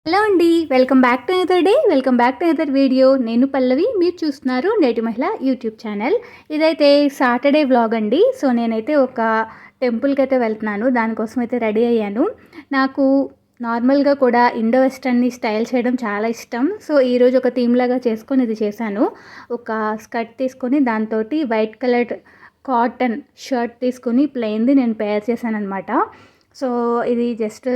Hello అండి, welcome back to another day, welcome back to another video. నేను పల్లవి, మీరు చూస్తున్నారు నేటి మహిళ యూట్యూబ్ ఛానల్. ఇదైతే సాటర్డే వ్లాగ్ అండి. సో నేనైతే ఒక టెంపుల్కి అయితే వెళ్తున్నాను, దానికోసం అయితే రెడీ అయ్యాను. నాకు నార్మల్గా కూడా ఇండో వెస్టర్న్ని స్టైల్ చేయడం చాలా ఇష్టం. సో ఈరోజు ఒక థీమ్ లాగా చేసుకొని ఇది చేశాను. ఒక స్కర్ట్ తీసుకొని దాంతో వైట్ కలర్ కాటన్ షర్ట్ తీసుకుని ప్లెయిన్ది నేను పేర్ చేశాను అనమాట. సో ఇది జస్ట్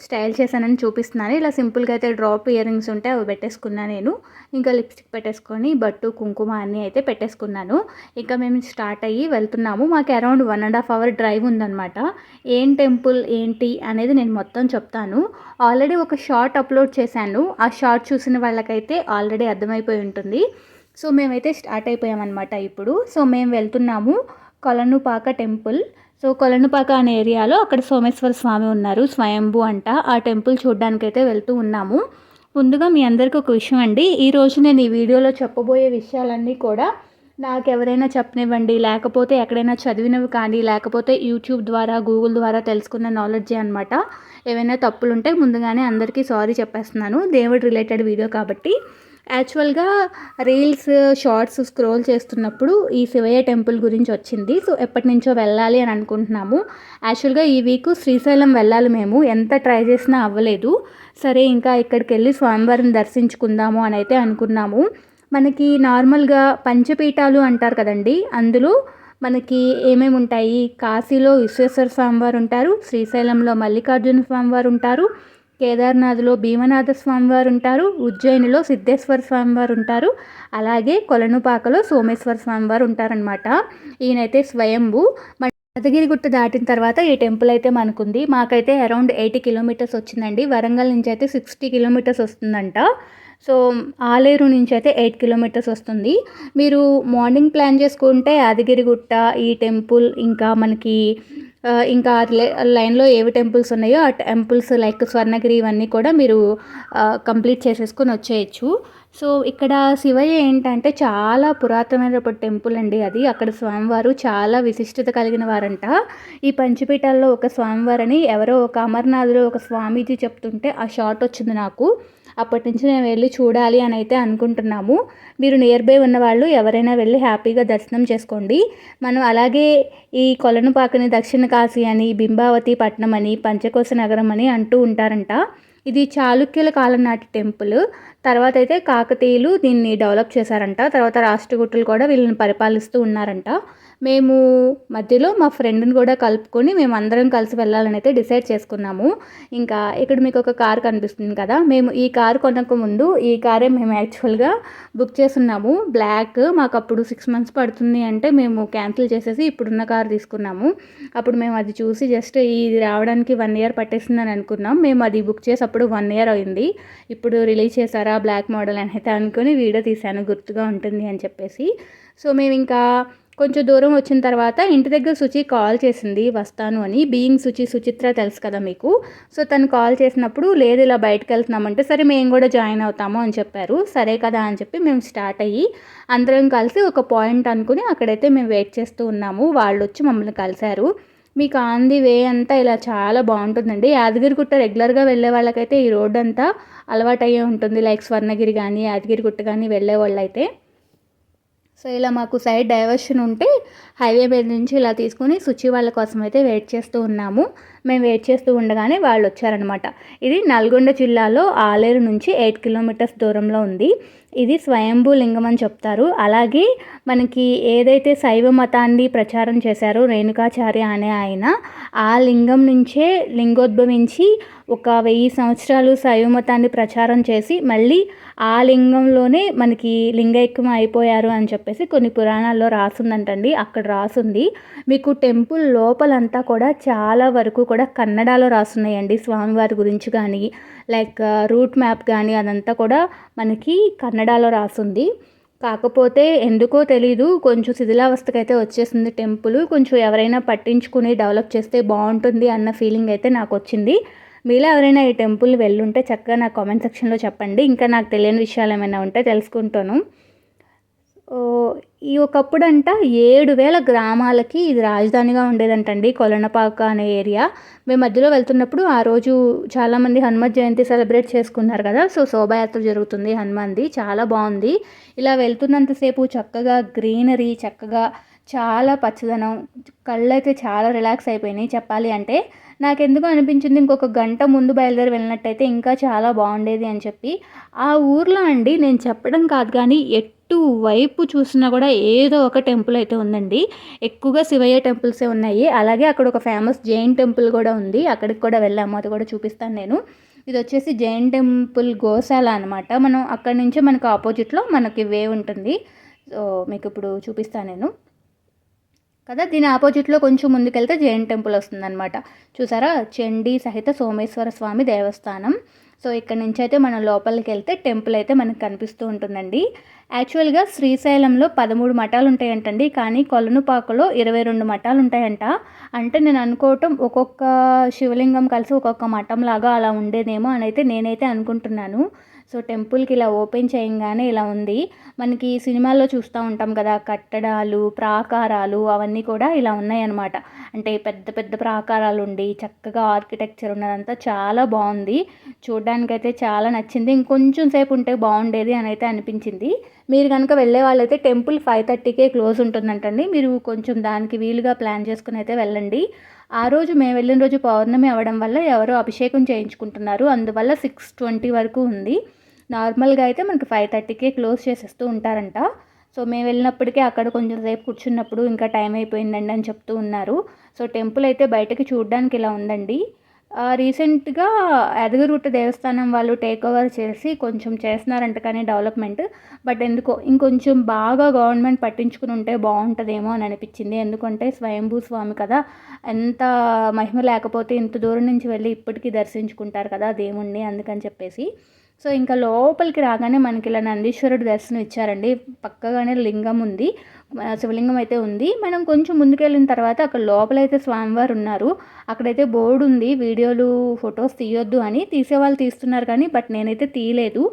స్టైల్ చేశానని చూపిస్తున్నాను. ఇలా సింపుల్గా అయితే డ్రాప్ ఇయర్ రింగ్స్ ఉంటే అవి పెట్టేసుకున్నాను నేను. ఇంకా లిప్స్టిక్ పెట్టేసుకొని బట్టు కుంకుమ అన్నీ అయితే పెట్టేసుకున్నాను. ఇంకా మేము స్టార్ట్ అయ్యి వెళ్తున్నాము. మాకు అరౌండ్ 1.5 hour డ్రైవ్ ఉందన్నమాట. ఏం టెంపుల్ ఏంటి అనేది నేను మొత్తం చెప్తాను. ఆల్రెడీ ఒక షార్ట్ అప్లోడ్ చేశాను. ఆ షార్ట్ చూసిన వాళ్ళకైతే ఆల్రెడీ అర్థమైపోయి ఉంటుంది. సో మేమైతే స్టార్ట్ అయిపోయామన్నమాట ఇప్పుడు. సో మేము వెళ్తున్నాము కొలనుపాక టెంపుల్. సో కొలనుపాక అనే ఏరియాలో అక్కడ సోమేశ్వర స్వామి ఉన్నారు, స్వయంభూ అంట. ఆ టెంపుల్ చూడడానికైతే వెళ్తూ ఉన్నాము. ముందుగా మీ అందరికీ ఒక విషయం అండి, ఈరోజు నేను ఈ వీడియోలో చెప్పబోయే విషయాలన్నీ కూడా నాకు ఎవరైనా చెప్పనివ్వండి, లేకపోతే ఎక్కడైనా చదివినవి కానీ, లేకపోతే యూట్యూబ్ ద్వారా గూగుల్ ద్వారా తెలుసుకున్న నాలెడ్జే అనమాట. ఏవైనా తప్పులుంటే ముందుగానే అందరికీ సారీ చెప్పేస్తున్నాను. దేవుడు రిలేటెడ్ వీడియో కాబట్టి. యాక్చువల్గా రీల్స్ షార్ట్స్ స్క్రోల్ చేస్తున్నప్పుడు ఈ శివయ్య టెంపుల్ గురించి వచ్చింది. సో ఎప్పటి నుంచో వెళ్ళాలి అని అనుకుంటున్నాము. యాక్చువల్గా ఈ వీక్ శ్రీశైలం వెళ్ళాలి, మేము ఎంత ట్రై చేసినా అవ్వలేదు. సరే ఇంకా ఇక్కడికి వెళ్ళి స్వామివారిని దర్శించుకుందాము అని అయితే అనుకున్నాము. మనకి నార్మల్గా పంచపీఠాలు అంటారు కదండి, అందులో మనకి ఏమేమి ఉంటాయి, కాశీలో విశ్వేశ్వర స్వామివారు ఉంటారు, శ్రీశైలంలో మల్లికార్జున స్వామివారు ఉంటారు, కేదార్నాథ్లో భీమనాథ స్వామివారు ఉంటారు, ఉజ్జయినిలో సిద్ధేశ్వర స్వామివారు ఉంటారు, అలాగే కొలనుపాకలో సోమేశ్వర స్వామివారు ఉంటారనమాట. ఈయనైతే స్వయంభూ. యాదగిరిగుట్ట దాటిన తర్వాత ఈ టెంపుల్ అయితే మనకుంది. మాకైతే అరౌండ్ 80 kilometers వచ్చిందండి. వరంగల్ నుంచి అయితే 60 kilometers వస్తుందంట. సో ఆలేరు నుంచి అయితే 8 kilometers వస్తుంది. మీరు మార్నింగ్ ప్లాన్ చేసుకుంటే యాదగిరిగుట్ట, ఈ టెంపుల్, ఇంకా మనకి ఇంకా లైన్లో ఏవి టెంపుల్స్ ఉన్నాయో ఆ టెంపుల్స్ లైక్ స్వర్ణగిరి ఇవన్నీ కూడా మీరు కంప్లీట్ చేసేసుకొని వచ్చేయచ్చు. సో ఇక్కడ శివయ్య ఏంటంటే చాలా పురాతనమైన టెంపుల్ అండి అది. అక్కడ స్వామివారు చాలా విశిష్టత కలిగిన వారంట. ఈ పంచపీఠాల్లో ఒక స్వామివారని ఎవరో ఒక అమర్నాథ్లో ఒక స్వామీజీ చెప్తుంటే ఆ షార్ట్ వచ్చింది నాకు. అప్పటి నుంచి నేను వెళ్ళి చూడాలి అని అయితే అనుకుంటున్నాము. మీరు నియర్ బై ఉన్నవాళ్ళు ఎవరైనా వెళ్ళి హ్యాపీగా దర్శనం చేసుకోండి. మనం అలాగే ఈ కొలనుపాకని దక్షిణ కాశీ అని, బింబావతి పట్నం అని, పంచకోశ నగరం అని అంటూ ఉంటారంట. ఇది చాళుక్యుల కాలం నాటి టెంపుల్. తర్వాత అయితే కాకతీయులు దీన్ని డెవలప్ చేశారంట. తర్వాత రాష్ట్రకూటులు కూడా వీళ్ళని పరిపాలిస్తూ ఉన్నారంట. మేము మధ్యలో మా ఫ్రెండ్ని కూడా కలుపుకొని మేము అందరం కలిసి వెళ్ళాలని అయితే డిసైడ్ చేసుకున్నాము. ఇంకా ఇక్కడ మీకు ఒక కార్ కనిపిస్తుంది కదా, మేము ఈ కారు కొనక ముందు ఈ కారే మేము యాక్చువల్గా బుక్ చేస్తున్నాము. బ్లాక్. మాకు అప్పుడు 6 months పడుతుంది అంటే మేము క్యాన్సిల్ చేసేసి ఇప్పుడున్న కారు తీసుకున్నాము. అప్పుడు మేము అది చూసి జస్ట్ ఇది రావడానికి 1 year పట్టేసిందని అనుకున్నాం. మేము అది బుక్ చేసి అప్పుడు 1 year అయింది. ఇప్పుడు రిలీజ్ చేశారా బ్లాక్ మోడల్ అని అయితే అనుకుని వీడియో తీశాను, గుర్తుగా ఉంటుంది అని చెప్పేసి. సో మేము ఇంకా కొంచెం దూరం వచ్చిన తర్వాత ఇంటి దగ్గర సుచి కాల్ చేసింది వస్తాను అని. బీయింగ్ సుచిత్ర తెలుసు కదా మీకు. సో తను కాల్ చేసినప్పుడు లేదు ఇలా బయటకు వెళ్తున్నామంటే సరే మేము కూడా జాయిన్ అవుతాము అని చెప్పారు. సరే కదా అని చెప్పి మేము స్టార్ట్ అయ్యి అందరం కలిసి ఒక పాయింట్ అనుకుని అక్కడైతే మేము వెయిట్ చేస్తూ ఉన్నాము. వాళ్ళు వచ్చి మమ్మల్ని కలిశారు. మీకు ఆన్ ది వే అంతా ఇలా చాలా బాగుంటుందండి. యాదగిరిగుట్ట రెగ్యులర్గా వెళ్ళే వాళ్ళకైతే ఈ రోడ్ అంతా అలవాటయ్యే ఉంటుంది, లైక్ స్వర్ణగిరి కానీ యాదగిరిగుట్ట కానీ వెళ్ళే వాళ్ళు అయితే. సో ఇలా మాకు సైడ్ డైవర్షన్ ఉంటే హైవే మీద నుంచి ఇలా తీసుకుని సుచి వాళ్ళ కోసం అయితే వెయిట్ చేస్తూ ఉన్నాము. మేము వెయిట్ చేస్తూ ఉండగానే వాళ్ళు వచ్చారనమాట. ఇది నల్గొండ జిల్లాలో ఆలేరు నుంచి 8 kilometers దూరంలో ఉంది. ఇది స్వయంభూ లింగం అని చెప్తారు. అలాగే మనకి ఏదైతే శైవ మతాన్ని ప్రచారం చేశారో రేణుకాచార్య అనే ఆయన, ఆ లింగం నుంచే లింగోద్భవించి ఒక 1000 సంవత్సరాలు శైవ మతాన్ని ప్రచారం చేసి మళ్ళీ ఆ లింగంలోనే మనకి లింగైక్యం అయిపోయారు అని చెప్పేసి కొన్ని పురాణాల్లో రాసుందంటండి. అక్కడ రాసుంది. మీకు టెంపుల్ లోపలంతా కూడా చాలా వరకు కూడా కన్నడలో రాసున్నాయండి స్వామివారి గురించి కానీ, లైక్ రూట్ మ్యాప్ కానీ అదంతా కూడా మనకి కన్నడలో రాసుంది. కాకపోతే ఎందుకో తెలీదు కొంచెం శిథిలావస్థకైతే వచ్చేసింది టెంపుల్. కొంచెం ఎవరైనా పట్టించుకుని డెవలప్ చేస్తే బాగుంటుంది అన్న ఫీలింగ్ అయితే నాకు వచ్చింది. మీలో ఎవరైనా ఈ టెంపుల్ వెళ్ళుంటే చక్కగా నా కామెంట్ సెక్షన్లో చెప్పండి. ఇంకా నాకు తెలియని విషయాలు ఏమైనా ఉంటే తెలుసుకుంటాను. ఈ ఒకప్పుడంట 7,000 గ్రామాలకి ఇది రాజధానిగా ఉండేదంటండి కొలనుపాక అనే ఏరియా. మేము మధ్యలో వెళ్తున్నప్పుడు ఆ రోజు చాలామంది హనుమత్ జయంతి సెలబ్రేట్ చేసుకున్నారు కదా! సో, శోభాయాత్ర జరుగుతుంది హనుమాన్‌ది. చాలా బావుంది. ఇలా వెళ్తున్నంతసేపు చక్కగా గ్రీనరీ, చక్కగా చాలా పచ్చదనం, కళ్ళైతే చాలా రిలాక్స్ అయిపోయినాయి చెప్పాలి అంటే. నాకెందుకో అనిపించింది ఇంకొక గంట ముందు బయలుదేరి వెళ్ళినట్టయితే ఇంకా చాలా బాగుండేది అని చెప్పి. ఆ ఊర్లో అండి నేను చెప్పడం కాదు కానీ ఎటు వైపు చూసినా కూడా ఏదో ఒక టెంపుల్ అయితే ఉందండి. ఎక్కువగా శివయ్య టెంపుల్సే ఉన్నాయి. అలాగే అక్కడ ఒక ఫేమస్ జైన్ టెంపుల్ కూడా ఉంది. అక్కడికి కూడా వెళ్ళాము. అది కూడా చూపిస్తాను నేను. ఇది వచ్చేసి జైన్ టెంపుల్ గోశాల అనమాట. మనం అక్కడి నుంచే మనకు ఆపోజిట్లో మనకి వే ఉంటుంది. సో మీకు ఇప్పుడు చూపిస్తాను నేను కదా. దీని ఆపోజిట్లో కొంచెం ముందుకెళ్తే జైన్ టెంపుల్ వస్తుందన్నమాట. చూసారా, చండీ సహిత సోమేశ్వర స్వామి దేవస్థానం. సో ఇక్కడ నుంచి అయితే మనం లోపలికి వెళ్తే టెంపుల్ అయితే మనకు కనిపిస్తూ ఉంటుందండి. యాక్చువల్గా శ్రీశైలంలో 13 మఠాలు ఉంటాయంటండి, కానీ కొలనుపాకలో 22 మఠాలు ఉంటాయంట. అంటే నేను అనుకోవటం ఒక్కొక్క శివలింగం కలిసి ఒక్కొక్క మఠం లాగా అలా ఉండేదేమో అని అయితే నేనైతే అనుకుంటున్నాను. సో టెంపుల్కి ఇలా ఓపెన్ చేయంగానే ఇలా ఉంది. మనకి సినిమాల్లో చూస్తూ ఉంటాం కదా, కట్టడాలు, ప్రాకారాలు అవన్నీ కూడా ఇలా ఉన్నాయన్నమాట. అంటే పెద్ద పెద్ద ప్రాకారాలు ఉండి చక్కగా ఆర్కిటెక్చర్ ఉన్నదంతా చాలా బాగుంది. చూడ్డానికైతే చాలా నచ్చింది. ఇంకొంచెం సేపు ఉంటే బాగుండేది అని అయితే అనిపించింది. మీరు కనుక వెళ్ళే వాళ్ళైతే టెంపుల్ 5:30కే క్లోజ్ ఉంటుందంటండి. మీరు కొంచెం దానికి వీలుగా ప్లాన్ చేసుకుని అయితే వెళ్ళండి. ఆ రోజు మేము వెళ్ళిన రోజు పౌర్ణమి అవ్వడం వల్ల ఎవరో అభిషేకం చేయించుకుంటున్నారు. అందువల్ల 6:20 వరకు ఉంది. నార్మల్గా అయితే మనకి 5:30కే క్లోజ్ చేసేస్తూ ఉంటారంట. సో మేము వెళ్ళినప్పటికీ అక్కడ కొంచెం సేపు కూర్చున్నప్పుడు ఇంకా టైం అయిపోయిందండి అని చెప్తూ ఉన్నారు. సో టెంపుల్ అయితే బయటకి చూడడానికి ఇలా ఉందండి. రీసెంట్గా యాదగిరిగుట్ట దేవస్థానం వాళ్ళు టేక్ ఓవర్ చేసి కొంచెం చేస్తున్నారంట కానీ డెవలప్మెంట్. బట్ ఎందుకో ఇంకొంచెం బాగా గవర్నమెంట్ పట్టించుకుని ఉంటే బాగుంటుందేమో అని అనిపించింది. ఎందుకంటే స్వయంభూ స్వామి కదా, ఎంత మహిమ లేకపోతే ఇంత దూరం నుంచి వెళ్ళి ఇప్పటికీ దర్శించుకుంటారు కదా దేవుణ్ణి, అందుకని చెప్పేసి. సో ఇంకా లోపలికి రాగానే మనకి ఇలా నందీశ్వరుడు దర్శనం ఇచ్చారండి. పక్కగానే లింగం ఉంది, శివలింగం అయితే ఉంది. మనం కొంచెం ముందుకెళ్ళిన తర్వాత అక్కడ లోపలైతే స్వామివారు ఉన్నారు. అక్కడైతే బోర్డు ఉంది, వీడియోలు ఫొటోస్ తీయొద్దు అని. తీసేవాళ్ళు తీస్తున్నారు కానీ బట్ నేనైతే తీయలేదు.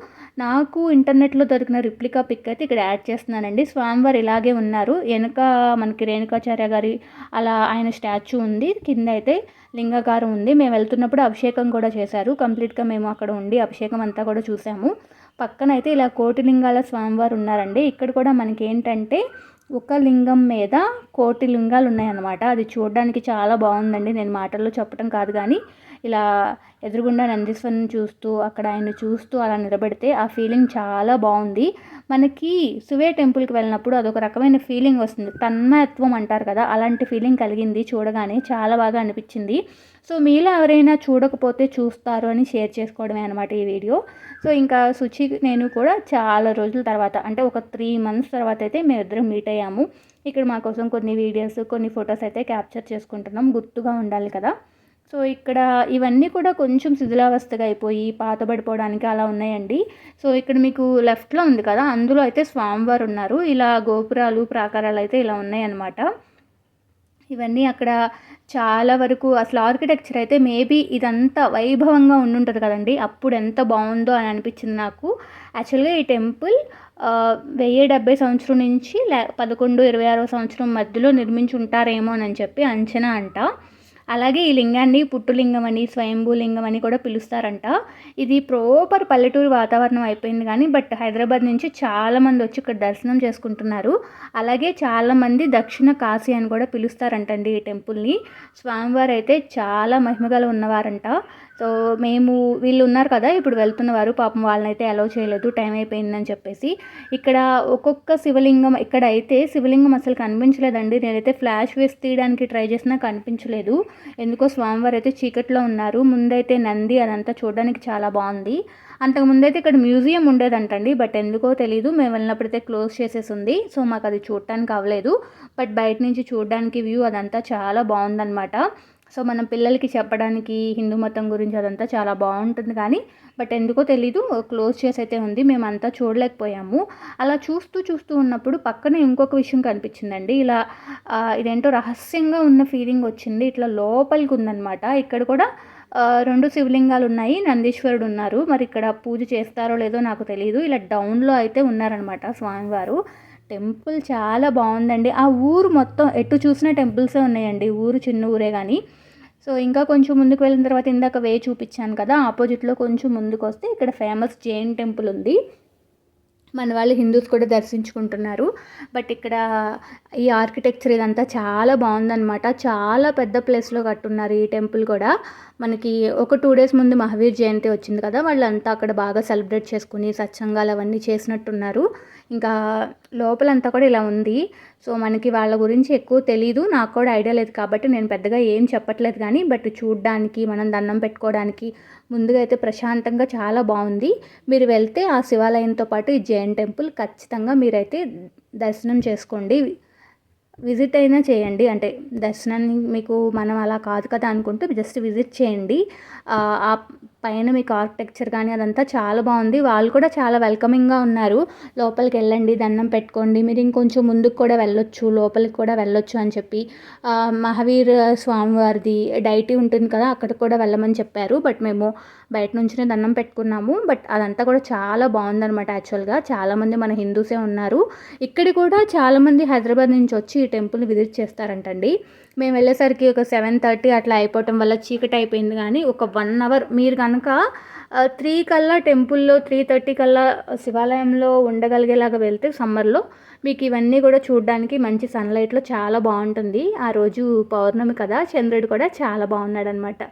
నాకు ఇంటర్నెట్లో దొరికిన రిప్లికా పిక్ అయితే ఇక్కడ యాడ్ చేస్తున్నానండి. స్వామివారు ఇలాగే ఉన్నారు. వెనక మనకి రేణుకాచార్య గారి అలా ఆయన స్టాచ్యూ ఉంది. కింద అయితే లింగాకారం ఉంది. మేము వెళ్తున్నప్పుడు అభిషేకం కూడా చేశారు. కంప్లీట్గా మేము అక్కడ ఉండి అభిషేకం అంతా కూడా చూసాము. పక్కన అయితే ఇలా కోటి లింగాల స్వామివారు ఉన్నారండి. ఇక్కడ కూడా మనకి ఏంటంటే ఒక లింగం మీద కోటి లింగాలు ఉన్నాయన్నమాట. అది చూడడానికి చాలా బాగుందండి. నేను మాటల్లో చెప్పడం కాదు కానీ ఇలా ఎదురుగుండా నందీశ్వరుని చూస్తూ అక్కడ ఆయన చూస్తూ అలా నిలబడితే ఆ ఫీలింగ్ చాలా బాగుంది. మనకి శివే టెంపుల్కి వెళ్ళినప్పుడు అదొక రకమైన ఫీలింగ్ వస్తుంది, తన్మయత్వం అంటారు కదా, అలాంటి ఫీలింగ్ కలిగింది చూడగానే. చాలా బాగా అనిపించింది. సో మీలో ఎవరైనా చూడకపోతే చూస్తారు అని షేర్ చేసుకోవడమే అనమాట ఈ వీడియో. సో ఇంకా సుచి నేను కూడా చాలా రోజుల తర్వాత అంటే ఒక 3 months తర్వాత అయితే మేమిద్దరం మీట్ అయ్యాము. ఇక్కడ మా కోసం కొన్ని వీడియోస్ కొన్ని ఫొటోస్ అయితే క్యాప్చర్ చేసుకుంటున్నాం, గుర్తుగా ఉండాలి కదా. సో ఇక్కడ ఇవన్నీ కూడా కొంచెం శిథిలావస్థగా అయిపోయి పాతబడిపోవడానికి అలా ఉన్నాయండి. సో ఇక్కడ మీకు లెఫ్ట్లో ఉంది కదా, అందులో అయితే స్వామివారు ఉన్నారు. ఇలా గోపురాలు ప్రాకారాలు అయితే ఇలా ఉన్నాయన్నమాట. ఇవన్నీ అక్కడ చాలా వరకు అసలు ఆర్కిటెక్చర్ అయితే మేబీ ఇదంతా వైభవంగా ఉండుంటుంది కదండి, అప్పుడు ఎంత బాగుందో అని అనిపించింది నాకు. యాక్చువల్గా ఈ టెంపుల్ 1070 సంవత్సరం నుంచి 1126 సంవత్సరం మధ్యలో నిర్మించి ఉంటారేమో అని చెప్పి అంచనా అంట. అలాగే ఈ లింగాన్ని పుట్టులింగం అని స్వయంభూలింగం అని కూడా పిలుస్తారంట. ఇది ప్రాపర్ పల్లెటూరు వాతావరణం అయిపోయింది కానీ బట్ హైదరాబాద్ నుంచి చాలామంది వచ్చి ఇక్కడ దర్శనం చేసుకుంటున్నారు. అలాగే చాలామంది దక్షిణ కాశీ అని కూడా పిలుస్తారంటండి ఈ టెంపుల్ని. స్వామివారు అయితే చాలా మహిమగల ఉన్నవారంట. సో మేము వీళ్ళు ఉన్నారు కదా ఇప్పుడు వెళ్తున్నవారు, పాపం వాళ్ళనైతే అలౌ చేయలేదు, టైం అయిపోయిందని చెప్పేసి. ఇక్కడ ఒక్కొక్క శివలింగం, ఇక్కడ అయితే శివలింగం అసలు కనిపించలేదండి. నేనైతే ఫ్లాష్ వేసి తీయడానికి ట్రై చేసినా కనిపించలేదు. ఎందుకో స్వామివారు అయితే చీకట్లో ఉన్నారు. ముందైతే నంది అదంతా చూడడానికి చాలా బాగుంది. అంతకుముందైతే ఇక్కడ మ్యూజియం ఉండేదంటండి, బట్ ఎందుకో తెలీదు, మేము వెళ్ళినప్పుడైతే క్లోజ్ చేసేసి ఉంది. సో మాకు అది చూడటానికి అవ్వలేదు. బట్ బయట నుంచి చూడడానికి వ్యూ అదంతా చాలా బాగుందన్నమాట. సో మనం పిల్లలకి చెప్పడానికి హిందూ మతం గురించి అదంతా చాలా బాగుంటుంది కానీ బట్ ఎందుకో తెలీదు క్లోజ్ చేసి అయితే ఉంది. మేమంతా చూడలేకపోయాము. అలా చూస్తూ చూస్తూ ఉన్నప్పుడు పక్కన ఇంకొక విషయం కనిపించిందండి. ఇలా ఇదేంటో రహస్యంగా ఉన్న ఫీలింగ్ వచ్చింది. ఇట్లా లోపలికి ఉందన్నమాట. ఇక్కడ కూడా 2 శివలింగాలు ఉన్నాయి, నందీశ్వరుడు ఉన్నారు. మరి ఇక్కడ పూజ చేస్తారో లేదో నాకు తెలియదు. ఇలా డౌన్లో అయితే ఉన్నారనమాట స్వామివారు. టెంపుల్ చాలా బాగుందండి. ఆ ఊరు మొత్తం ఎటు చూసినా టెంపుల్సే ఉన్నాయండి. ఊరు చిన్న ఊరే కానీ. సో ఇంకా కొంచెం ముందుకు వెళ్ళిన తర్వాత ఇందాక వే చూపించాను కదా, ఆపోజిట్లో కొంచెం ముందుకొస్తే ఇక్కడ ఫేమస్ జైన్ టెంపుల్ ఉంది. మన వాళ్ళు హిందూస్ కూడా దర్శించుకుంటున్నారు. బట్ ఇక్కడ ఈ ఆర్కిటెక్చర్ ఇదంతా చాలా బాగుందనమాట. చాలా పెద్ద ప్లేస్లో కట్టున్నారు ఈ టెంపుల్ కూడా. మనకి ఒక 2 డేస్ ముందు మహావీర్ జయంతి వచ్చింది కదా, వాళ్ళంతా అక్కడ బాగా సెలబ్రేట్ చేసుకుని సత్సంగాలు అవన్నీ చేసినట్టున్నారు. ఇంకా లోపలంతా కూడా ఇలా ఉంది. సో మనకి వాళ్ళ గురించి ఎక్కువ తెలీదు, నాకు కూడా ఐడియా లేదు కాబట్టి నేను పెద్దగా ఏం చెప్పట్లేదు. కానీ బట్ చూడ్డానికి, మనం దండం పెట్టుకోవడానికి ముందుగా అయితే ప్రశాంతంగా చాలా బాగుంది. మీరు వెళ్తే ఆ శివాలయంతో పాటు ఈ జైన్ టెంపుల్ ఖచ్చితంగా మీరైతే దర్శనం చేసుకోండి. విజిట్ అయినా చేయండి. అంటే దర్శనాన్ని మీకు మనం అలా కాదు కదా అనుకుంటే జస్ట్ విజిట్ చేయండి. ఆ పైన మీకు ఆర్కిటెక్చర్ కానీ అదంతా చాలా బాగుంది. వాళ్ళు కూడా చాలా వెల్కమింగ్గా ఉన్నారు. లోపలికి వెళ్ళండి, దండం పెట్టుకోండి, మీరు ఇంకొంచెం ముందుకు కూడా వెళ్ళొచ్చు, లోపలికి కూడా వెళ్ళొచ్చు అని చెప్పి మహావీర్ స్వామివారిది డైటీ ఉంటుంది కదా, అక్కడికి కూడా వెళ్ళమని చెప్పారు. బట్ మేము బయట నుంచినే దండం పెట్టుకున్నాము. బట్ అదంతా కూడా చాలా బాగుందనమాట. యాక్చువల్గా చాలామంది మన హిందూసే ఉన్నారు. ఇక్కడ కూడా చాలామంది హైదరాబాద్ నుంచి వచ్చి ఈ టెంపుల్ని విజిట్ చేస్తారంటండి. మేము వెళ్ళేసరికి ఒక 7:30 అట్లా అయిపోవటం వల్ల చీకటి అయిపోయింది. కానీ ఒక 1 అవర్ మీరు కనుక 3 కల్లా టెంపుల్లో, 3:30 కల్లా శివాలయంలో ఉండగలిగేలాగా వెళ్తే సమ్మర్లో మీకు ఇవన్నీ కూడా చూడడానికి మంచి సన్లైట్లో చాలా బాగుంటుంది. ఆ రోజు పౌర్ణమి కదా, చంద్రుడు కూడా చాలా బాగున్నాడనమాట.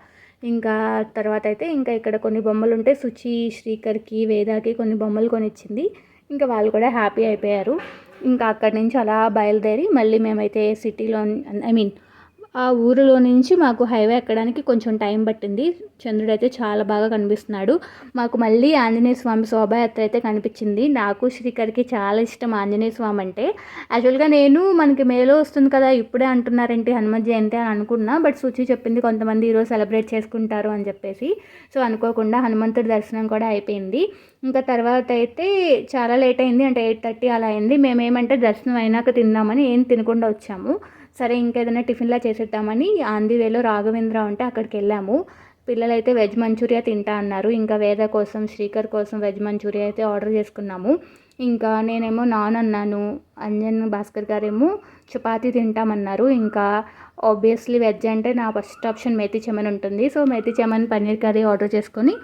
ఇంకా తర్వాత అయితే ఇంకా ఇక్కడ కొన్ని బొమ్మలు ఉంటే శుచి, శ్రీకర్కి, వేదాకి కొన్ని బొమ్మలు కొనిచ్చింది. ఇంకా వాళ్ళు కూడా హ్యాపీ అయిపోయారు. ఇంకా అక్కడి నుంచి అలా బయలుదేరి మళ్ళీ మేమైతే సిటీలో ఆ ఊరిలో నుంచి మాకు హైవే ఎక్కడానికి కొంచెం టైం పట్టింది. చంద్రుడు అయితే చాలా బాగా కనిపిస్తున్నాడు. మాకు మళ్ళీ ఆంజనేయ స్వామి శోభాయాత్ర అయితే కనిపించింది. నాకు శ్రీకర్కి చాలా ఇష్టం ఆంజనేయ స్వామి అంటే. యాక్చువల్గా నేను మనకి మేలో వస్తుంది కదా, ఇప్పుడే అంటున్నారేంటి హనుమత్ జయంతి అని అనుకున్నా. బట్ శుచి చెప్పింది కొంతమంది ఈరోజు సెలబ్రేట్ చేసుకుంటారు అని చెప్పేసి. సో అనుకోకుండా హనుమంతుడి దర్శనం కూడా అయిపోయింది. ఇంకా తర్వాత అయితే చాలా లేట్ అయింది. అంటే 8:30 అలా అయింది. మేమేమంటే దర్శనం అయినాక తిందామని ఏం తినకుండా వచ్చాము. సరే ఇంకేదైనా టిఫిన్లా చేసేద్దామని ఆంధీ వేలో రాఘవేంద్ర ఉంటే అక్కడికి వెళ్ళాము. పిల్లలైతే వెజ్ మంచూరియా తింటా అన్నారు. ఇంకా వేద కోసం, శ్రీకర్ కోసం వెజ్ మంచూరియా అయితే ఆర్డర్ చేసుకున్నాము. ఇంకా నేనేమో నాన్ అన్నాను. అంజన్, భాస్కర్ గారేమో చపాతీ తింటామన్నారు. ఇంకా ఆబ్వియస్లీ వెజ్ అంటే నా ఫస్ట్ ఆప్షన్ మేతి చెమన్ ఉంటుంది. So methi chaman paneer curry order చేసుకొని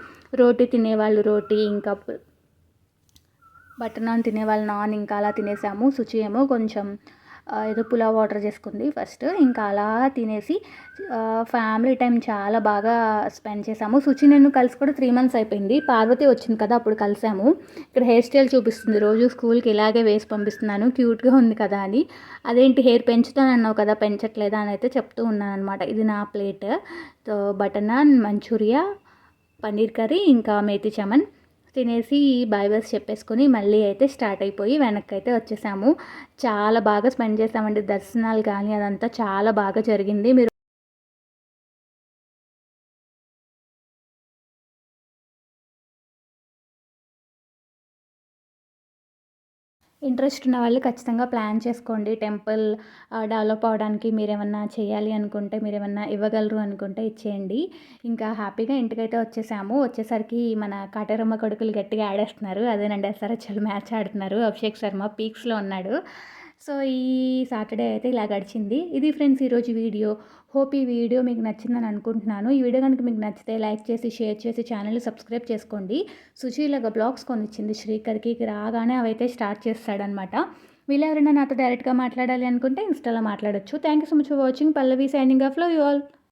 రోటీ తినేవాళ్ళు రోటీ, ఇంకా బటర్ నాన్ తినేవాళ్ళు నాన్, ఇంకా అలా తినేసాము. శుచి ఏమో కొంచెం ఏదో పులావ్ ఆర్డర్ చేసుకుంది ఫస్ట్. ఇంకా అలా తినేసి ఫ్యామిలీ టైం చాలా బాగా స్పెండ్ చేసాము. శుచి నేను కలిసి కూడా 3 months అయిపోయింది. పార్వతి వచ్చింది కదా అప్పుడు కలిసాము. ఇక్కడ హెయిర్ స్టైల్ చూపిస్తుంది, రోజు స్కూల్కి ఇలాగే వేసి పంపిస్తున్నాను క్యూట్గా ఉంది కదా అని. అదేంటి హెయిర్ పెంచుతానన్నావు కదా, పెంచట్లేదా అని అయితే చెప్తూ ఉన్నాను అనమాట. ఇది నా plate. So butter naan, Manchuria, paneer curry, ఇంకా మేతి చమన్ తినేసి బాయ్ బాయ్స్ చెప్పేసుకొని మళ్ళీ అయితే స్టార్ట్ అయిపోయి వెనక్కి అయితే వచ్చేసాము. చాలా బాగా స్పెండ్ చేసామండి. దర్శనాలు కానీ అదంతా చాలా బాగా జరిగింది. మీరు ఇంట్రెస్ట్ ఉన్న వాళ్ళు ఖచ్చితంగా ప్లాన్ చేసుకోండి. టెంపుల్ డెవలప్ అవ్వడానికి మీరేమన్నా చేయాలి అనుకుంటే, మీరేమన్నా ఇవ్వగలరు అనుకుంటే ఇచ్చేయండి. ఇంకా హ్యాపీగా ఇంటికైతే వచ్చేసాము. వచ్చేసరికి మన కాటేరమ్మ కొడుకులు గట్టిగా ఆడేస్తున్నారు. అదేనండి ఎస్ఆర్హెచ్ఎల్ మ్యాచ్ ఆడుతున్నారు. అభిషేక్ శర్మ పీక్స్లో ఉన్నాడు. సో ఈ సాటర్డే అయితే ఇలా గడిచింది. ఇది ఫ్రెండ్స్ ఈరోజు వీడియో. హోప్ ఈ వీడియో మీకు నచ్చిందని అనుకుంటున్నాను. ఈ వీడియో కనుక మీకు నచ్చితే లైక్ చేసి, షేర్ చేసి ఛానల్ని సబ్స్క్రైబ్ చేసుకోండి. సుశీలగా బ్లాగ్స్ కొనిచ్చింది శ్రీకర్కి. రాగానే అవైతే స్టార్ట్ చేస్తాడనమాట. వీళ్ళు ఎవరైనా నాతో డైరెక్ట్గా మాట్లాడాలి అనుకుంటే ఇన్స్టాలో మాట్లాడొచ్చు. Thank you so much for watching. Pallavi signing off. Love you all.